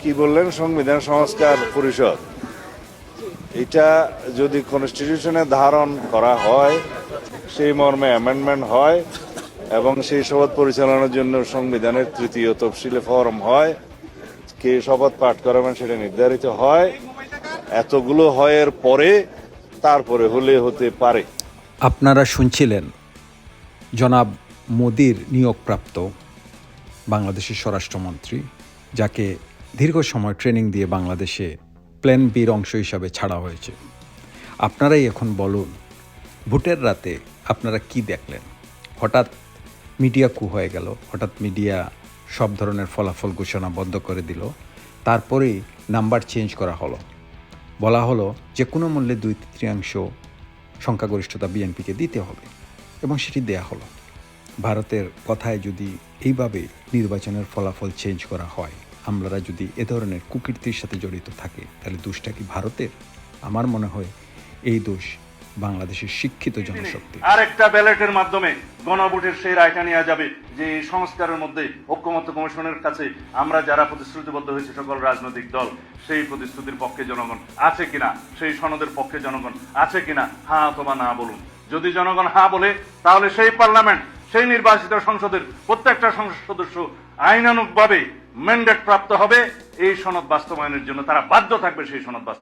কি বললেন সংবিধান সংস্কার পরিষদ, এটা যদি কনস্টিটিউশনে ধারণ করা হয়, সেই মর্মে অ্যামেন্ডমেন্ট হয় এবং সেই শপথ পরিচালনার জন্য সংবিধানের তৃতীয় তফসিলে ফরম হয়, কে শপথ পাঠ করাবেন সেটা নির্ধারিত হয়, এতগুলো হয়ের পরে তারপরে হলে হতে পারে। আপনারা শুনছিলেন জনাব মোদির নিয়োগপ্রাপ্ত বাংলাদেশের স্বরাষ্ট্রমন্ত্রী, যাকে দীর্ঘ সময় ট্রেনিং দিয়ে বাংলাদেশে প্ল্যান বির অংশ হিসাবে ছাড়া হয়েছে। আপনারাই এখন বলুন, ভোটের রাতে আপনারা কি দেখলেন? হঠাৎ মিডিয়া কু হয়ে গেল, হঠাৎ মিডিয়া সব ধরনের ফলাফল ঘোষণা বন্ধ করে দিল, তারপরেই নাম্বার চেঞ্জ করা হলো, বলা হলো যে কোনো মূল্যে 2/3 সংখ্যাগরিষ্ঠতা বিএনপিকে দিতে হবে এবং সেটি দেয়া হলো। ভারতের কথায় যদি এইভাবে নির্বাচনের ফলাফল চেঞ্জ করা হয়, আমরা যদি এ ধরনের কুকীর্তির সাথে জড়িত থাকে, তাহলে দোষটা কি ভারতের? আমার মনে হয় এই দোষ বাংলাদেশের শিক্ষিত জনশক্তি। আরেকটা ব্যালটের মাধ্যমে গণভোটের সেই রায়টা নেওয়া যাবে যে এই সংস্কারের মধ্যে ঐক্যমত্য কমিশনের কাছে আমরা যারা প্রতিশ্রুতিবদ্ধ হয়েছে সকল রাজনৈতিক দল, সেই প্রতিশ্রুতির পক্ষে জনগণ আছে কিনা, সেই সনদের পক্ষে জনগণ আছে কিনা, হ্যাঁ অথবা না বলুন। যদি জনগণ হ্যাঁ বলে, তাহলে সেই পার্লামেন্ট, সেই নির্বাচিত সংসদের প্রত্যেকটা সংসদ সদস্য আইনানুগভাবে ম্যান্ডেট প্রাপ্ত হবে এই সনদ বাস্তবায়নের জন্য। তারা বাধ্য থাকবে সেই সনদ বাস্তবায়ন।